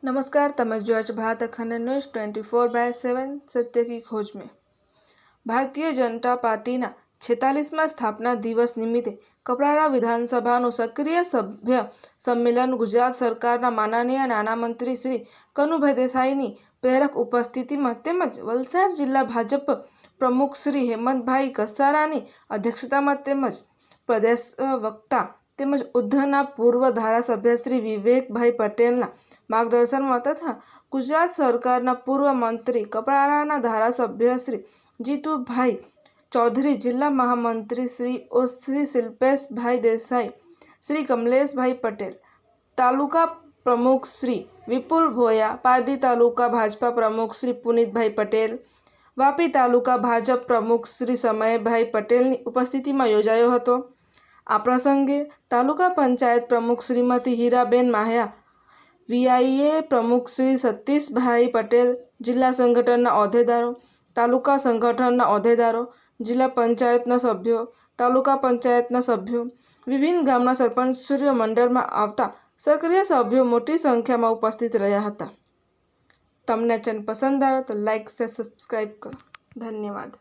नमस्कार, તમે જોયા છો भारत अखंड न्यूज 24/7 सत्य की खोज में। भारतीय जनता पार्टीના 46મા સ્થાપના દિવસ નિમિત્તે કપરાડા વિધાનસભાનું સક્રિય સભ્ય સંમેલન ગુજરાત સરકારના માનનીય નાણામંત્રી શ્રી કનુભાઈ દેસાઈની પ્રેરક ઉપસ્થિતિમાં તેમજ વલસાડ જિલ્લા ભાજપ પ્રમુખ શ્રી હેમંતભાઈ કસારાની અધ્યક્ષતામાં તેમજ પ્રદેશ વક્તા તેમજ ઉધના પૂર્વ ધારાસભ્ય શ્રી વિવેકભાઈ પટેલના માર્ગદર્શનમાં તથા ગુજરાત સરકારના પૂર્વ મંત્રી કપરાડાના ધારાસભ્ય શ્રી જીતુભાઈ चौधरी, जिला महामंत्री श्री शिल्पेशभाई देसाई, श्री कमलेशभाई पटेल, तालुका प्रमुख श्री विपुल भोया, पारडी तालुका भाजपा प्रमुख श्री पुनीतभाई पटेल, वापी तालुका भाजप प्रमुख श्री समयभाई पटेलની ઉપસ્થિતિમાં યોજાયો હતો। આ પ્રસંગે તાલુકા પંચાયત પ્રમુખ શ્રીમતી હીરાબેન માહ્યા, વીઆઈએ પ્રમુખ શ્રી સતીશભાઈ પટેલ, જિલ્લા સંગઠનના હોદ્દેદારો, તાલુકા સંગઠનના હોદ્દેદારો, જિલ્લા પંચાયતના સભ્યો, તાલુકા પંચાયતના સભ્યો, વિભિન્ન ગામના સરપંચશ્રીઓ મંડળમાં આવતા સક્રિય સભ્યો મોટી સંખ્યામાં ઉપસ્થિત રહ્યા હતા। તમને ચેનલ પસંદ આવે તો લાઇક, શેર, સબસ્ક્રાઈબ કરો। ધન્યવાદ।